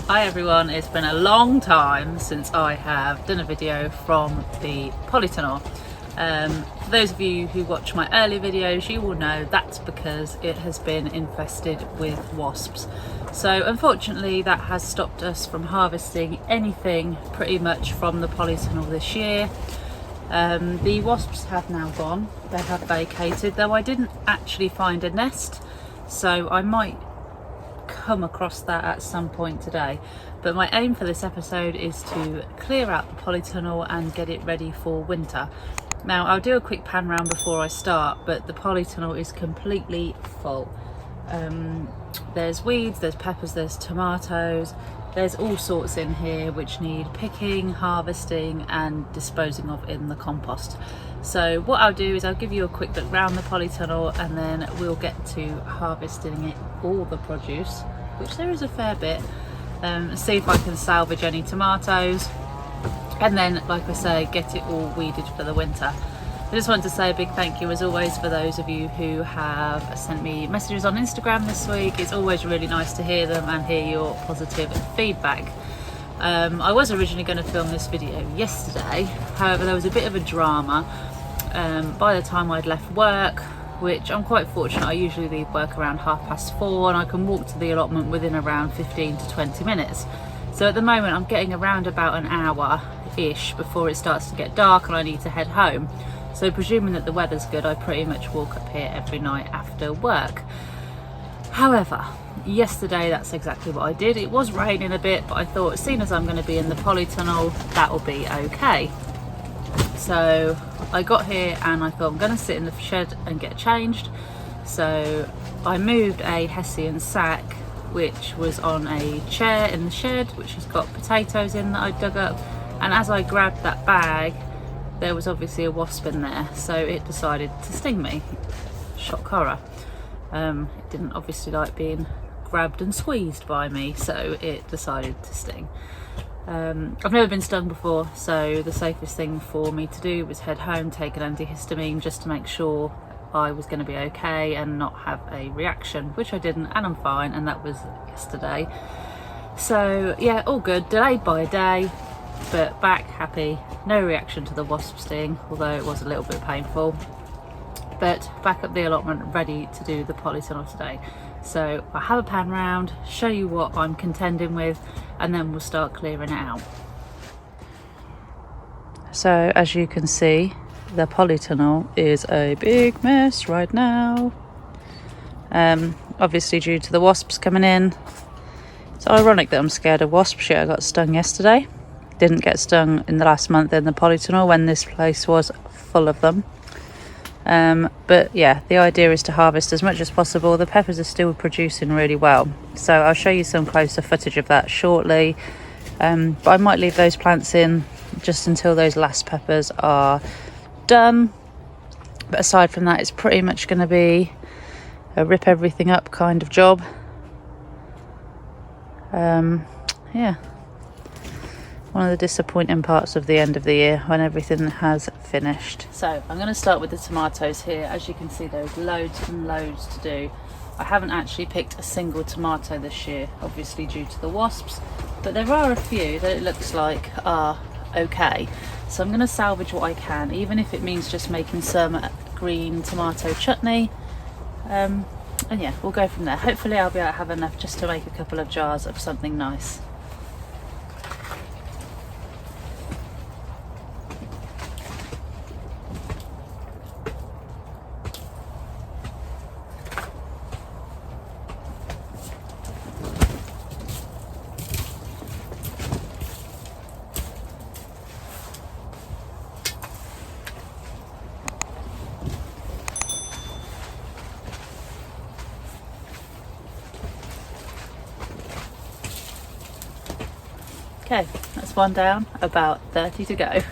Hi everyone, it's been a long time since I have done a video from the polytunnel. For those of you who watch my early videos, you will know that's because it has been infested with wasps. So unfortunately that has stopped us from harvesting anything pretty much from the polytunnel this year. The wasps have now gone, they have vacated, though I didn't actually find a nest, so I might come across that at some point today. But my aim for this episode is to clear out the polytunnel and get it ready for winter. Now I'll do a quick pan round before I start, but the polytunnel is completely full. There's weeds, there's peppers, there's tomatoes, there's all sorts in here which need picking, harvesting and disposing of in the compost. So what I'll do is I'll give you a quick look round the polytunnel and then we'll get to harvesting it, all the produce, which there is a fair bit, see if I can salvage any tomatoes, and then, like I say, get it all weeded for the winter. I just want to say a big thank you as always for those of you who have sent me messages on Instagram this week. It's always really nice to hear them and hear your positive feedback. I was originally going to film this video yesterday, however there was a bit of a drama. By the time I'd left work, which I'm quite fortunate, I usually leave work around 4:30 and I can walk to the allotment within around 15 to 20 minutes. So at the moment I'm getting around about an hour-ish before it starts to get dark and I need to head home. So presuming that the weather's good, I pretty much walk up here every night after work. However, yesterday that's exactly what I did. It was raining a bit, but I thought as soon as I'm going to be in the polytunnel, that'll be okay. So I got here and I thought I'm going to sit in the shed and get changed. So I moved a Hessian sack which was on a chair in the shed, which has got potatoes in that I dug up, and as I grabbed that bag there was obviously a wasp in there, so it decided to sting me. Shock horror. It didn't obviously like being grabbed and squeezed by me, so it decided to sting. I've never been stung before, so the safest thing for me to do was head home, take an antihistamine just to make sure I was going to be okay and not have a reaction, which I didn't, and I'm fine, and that was yesterday. So yeah, all good, delayed by a day, but back happy, no reaction to the wasp sting, although it was a little bit painful. But back at the allotment, ready to do the polytunnel today. So I'll have a pan round, show you what I'm contending with, and then we'll start clearing it out. So as you can see, the polytunnel is a big mess right now. Obviously due to the wasps coming in. It's ironic that I'm scared of wasp shit. I got stung yesterday. Didn't get stung in the last month in the polytunnel when this place was full of them. But yeah, the idea is to harvest as much as possible. The peppers are still producing really well, so I'll show you some closer footage of that shortly. But I might leave those plants in just until those last peppers are done. But aside from that, it's pretty much going to be a rip everything up kind of job. Yeah, one of the disappointing parts of the end of the year when everything has finished. So I'm going to start with the tomatoes here. As you can see, there's loads and loads to do. I haven't actually picked a single tomato this year, obviously due to the wasps, but there are a few that it looks like are okay. So I'm going to salvage what I can, even if it means just making some green tomato chutney. And yeah, we'll go from there. Hopefully I'll be able to have enough just to make a couple of jars of something nice. Okay, that's one down, about 30 to go.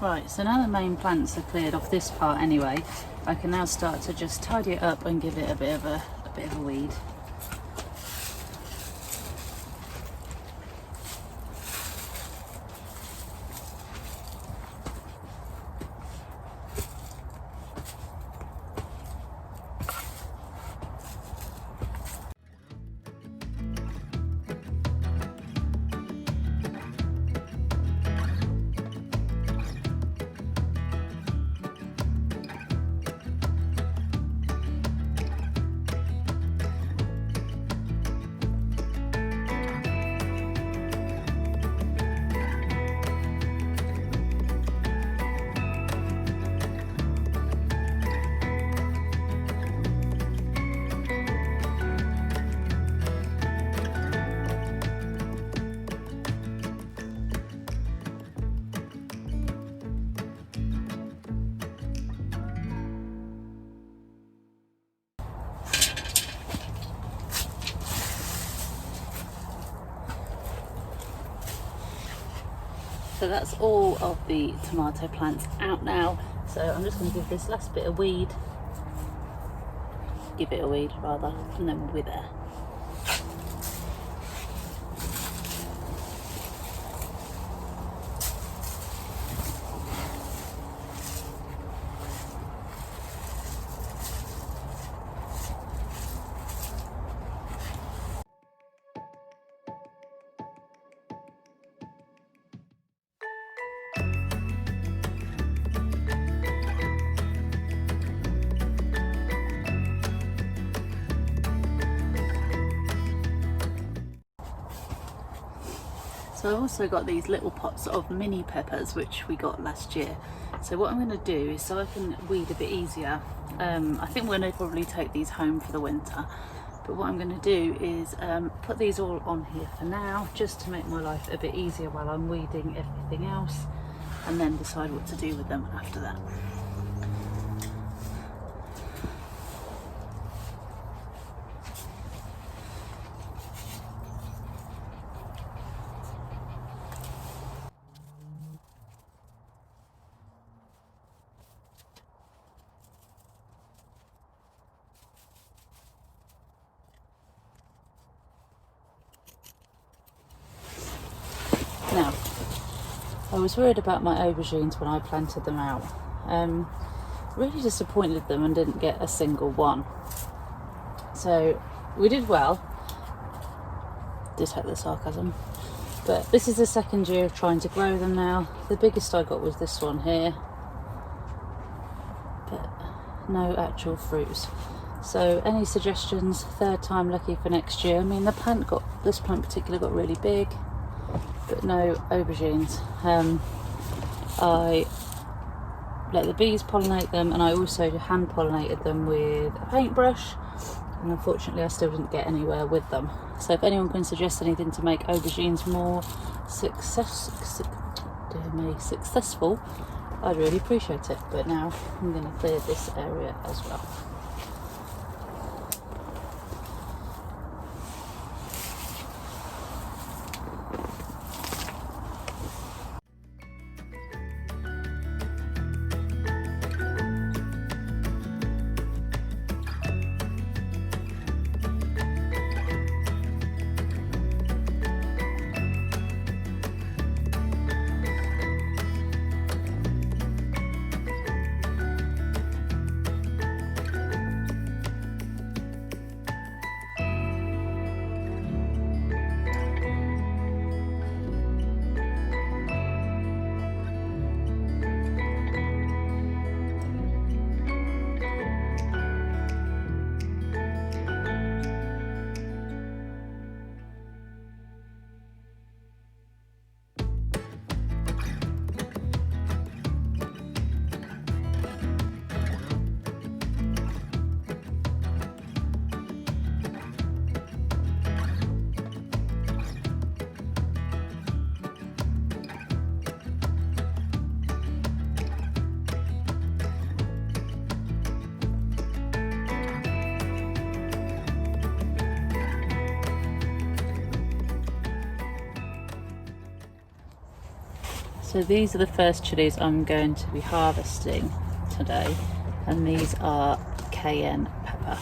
Right, so now the main plants are cleared off this part anyway, I can now start to just tidy it up and give it a bit of a weed. So that's all of the tomato plants out now. So I'm just going to give this last bit of weed, and then we'll be there. So I've also got these little pots of mini peppers which we got last year. So what I'm going to do is, so I can weed a bit easier, I think we're going to probably take these home for the winter, but what I'm going to do is put these all on here for now, just to make my life a bit easier while I'm weeding everything else, and then decide what to do with them after that. Now, I was worried about my aubergines when I planted them out. Really disappointed them and didn't get a single one. So we did well. Did have the sarcasm. But this is the second year of trying to grow them now. The biggest I got was this one here. But no actual fruits. So any suggestions? Third time lucky for next year. I mean, this plant in particular got really big, but no aubergines. I let the bees pollinate them, and I also hand pollinated them with a paintbrush, and unfortunately I still didn't get anywhere with them. So if anyone can suggest anything to make aubergines more successful, I'd really appreciate it. But now I'm going to clear this area as well. So these are the first chilies I'm going to be harvesting today, and these are cayenne pepper.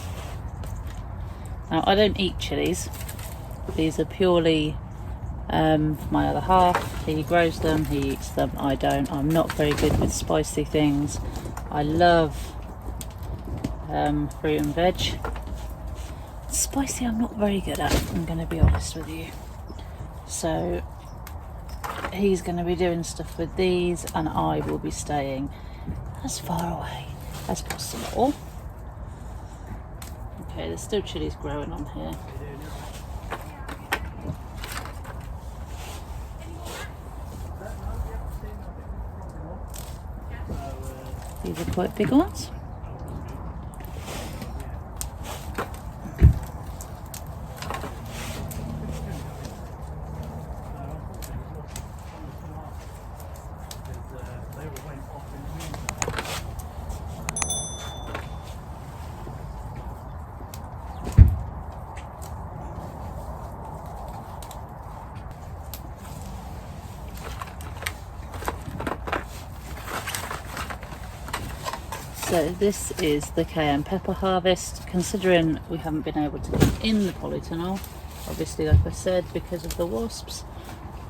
Now I don't eat chilies, these are purely my other half. He grows them, he eats them, I don't. I'm not very good with spicy things. I love fruit and veg. Spicy I'm not very good at, I'm going to be honest with you. So he's going to be doing stuff with these, and I will be staying as far away as possible. Okay, there's still chilies growing on here. These are quite big ones. So this is the cayenne pepper harvest. Considering we haven't been able to get in the polytunnel, obviously like I said, because of the wasps,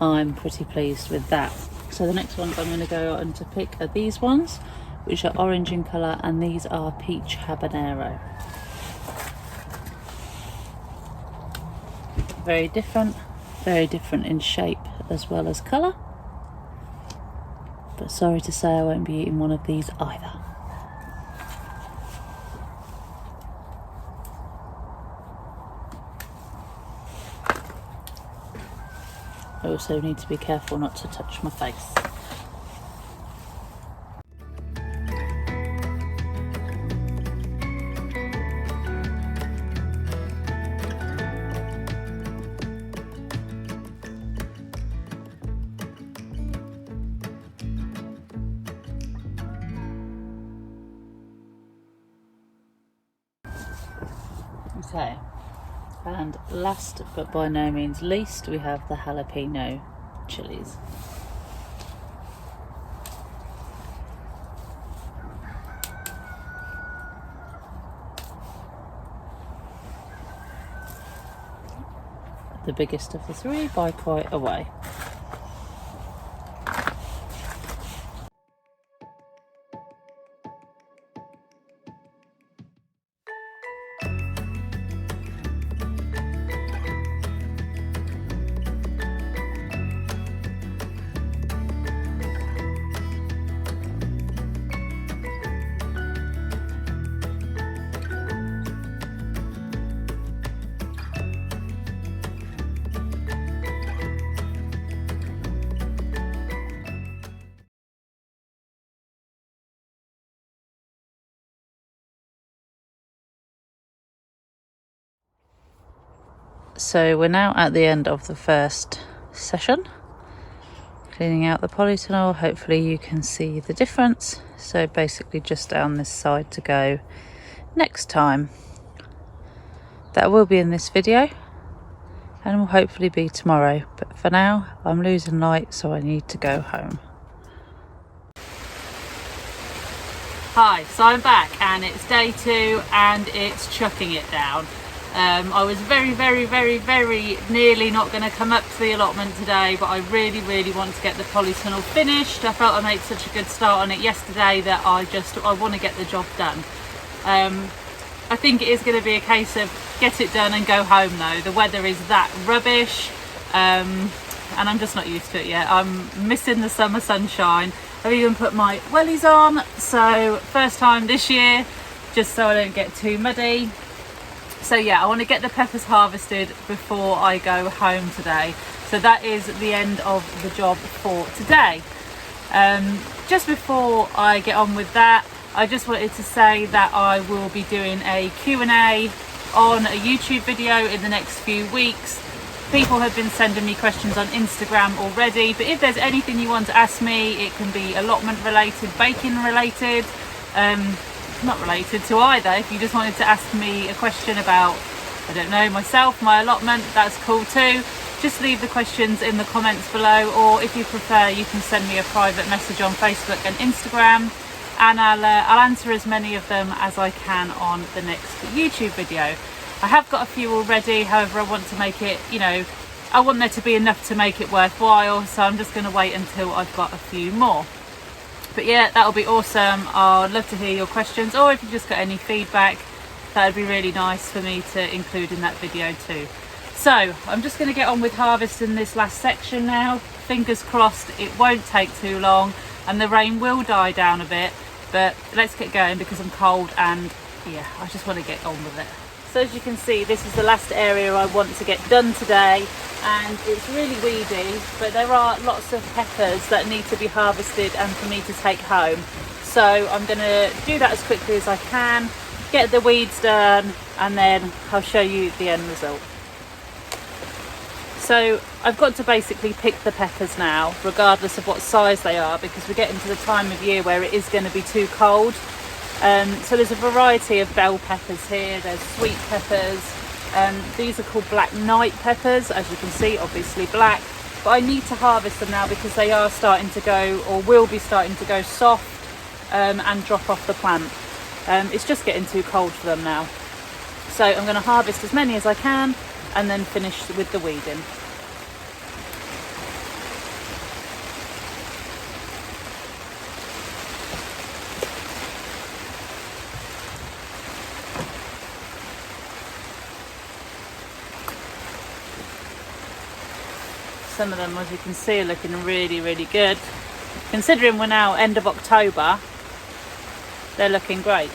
I'm pretty pleased with that. So the next ones I'm going to go on to pick are these ones, which are orange in colour, and these are peach habanero. Very different in shape as well as colour. But sorry to say I won't be eating one of these either. I also need to be careful not to touch my face. Okay. And last but by no means least, we have the jalapeno chilies. The biggest of the three by quite a way. So we're now at the end of the first session, cleaning out the polytunnel. Hopefully you can see the difference. So basically just down this side to go next time. That will be in this video and will hopefully be tomorrow. But for now, I'm losing light, so I need to go home. Hi, so I'm back and it's day 2 and it's chucking it down. I was very nearly not going to come up to the allotment today, but I really want to get the polytunnel finished. I felt I made such a good start on it yesterday that I want to get the job done. I think it is going to be a case of get it done and go home though. The weather is that rubbish, and I'm just not used to it yet. I'm missing the summer sunshine. I've even put my wellies on, so first time this year, just so I don't get too muddy. So yeah, I want to get the peppers harvested before I go home today. So that is the end of the job for today. Just before I get on with that, I just wanted to say that I will be doing a Q&A on a YouTube video in the next few weeks. People have been sending me questions on Instagram already, but if there's anything you want to ask me, it can be allotment related, baking related, not related to either. If you just wanted to ask me a question about, I don't know, myself, my allotment, that's cool too. just leave the questions in the comments below, or if you prefer you can send me a private message on Facebook and Instagram, and I'll answer as many of them as I can on the next YouTube video. I have got a few already, however I want to make it, you know, I want there to be enough to make it worthwhile, so I'm just going to wait until I've got a few more. But yeah, that'll be awesome. I'd love to hear your questions, or if you've just got any feedback, that would be really nice for me to include in that video too. So I'm just going to get on with harvesting this last section now. Fingers crossed it won't take too long and the rain will die down a bit, but let's get going because I'm cold and yeah, I just want to get on with it. So as you can see, this is the last area I want to get done today, and it's really weedy, but there are lots of peppers that need to be harvested and for me to take home. So I'm going to do that as quickly as I can, get the weeds done, and then I'll show you the end result. So I've got to basically pick the peppers now, regardless of what size they are, because we're getting to the time of year where it is going to be too cold. So there's a variety of bell peppers here, there's sweet peppers, these are called black night peppers, as you can see, obviously black, but I need to harvest them now because they are starting to go, or will be starting to go soft and drop off the plant. It's just getting too cold for them now. So I'm going to harvest as many as I can and then finish with the weeding. Some of them, as you can see, are looking really, really good. Considering we're now end of October, they're looking great.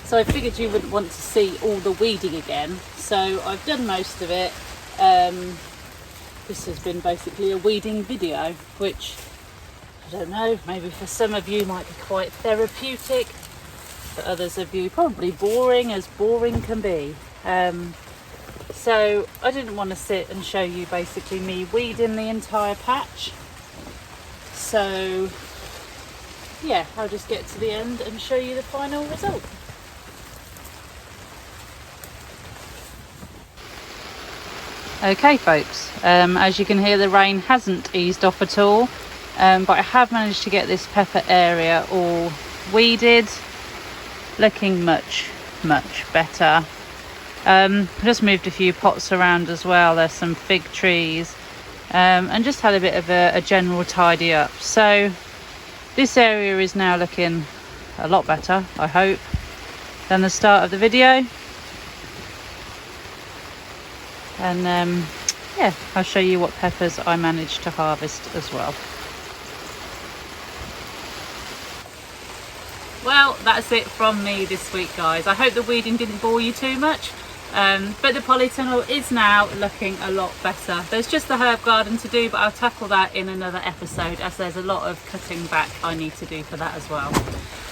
So I figured you would want to see all the weeding again, so I've done most of it. This has been basically a weeding video, which, I don't know, maybe for some of you might be quite therapeutic, for others of you probably boring as boring can be. So I didn't want to sit and show you basically me weeding the entire patch, so yeah, I'll just get to the end and show you the final result. Okay folks, as you can hear, the rain hasn't eased off at all, but I have managed to get this pepper area all weeded, looking much better. I just moved a few pots around as well. There's some fig trees, and just had a bit of a general tidy up. So this area is now looking a lot better, I hope, than the start of the video. And yeah, I'll show you what peppers I managed to harvest as well. Well, that's it from me this week, guys. I hope the weeding didn't bore you too much, but the polytunnel is now looking a lot better. There's just the herb garden to do, but I'll tackle that in another episode, as there's a lot of cutting back I need to do for that as well.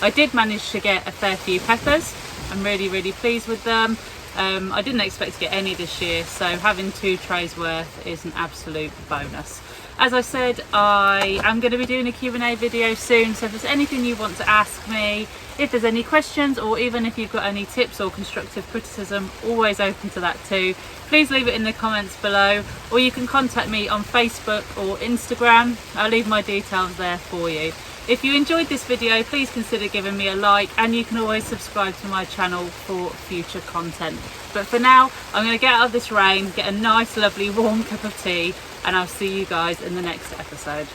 I did manage to get a fair few peppers, I'm really pleased with them. I didn't expect to get any this year, so having 2 trays worth is an absolute bonus. As I said, I am going to be doing a Q&A video soon, so if there's anything you want to ask me, if there's any questions, or even if you've got any tips or constructive criticism, always open to that too. Please leave it in the comments below, or you can contact me on Facebook or Instagram. I'll leave my details there for you. If you enjoyed this video, please consider giving me a like, and you can always subscribe to my channel for future content. But for now, I'm going to get out of this rain, get a nice lovely warm cup of tea, and I'll see you guys in the next episode.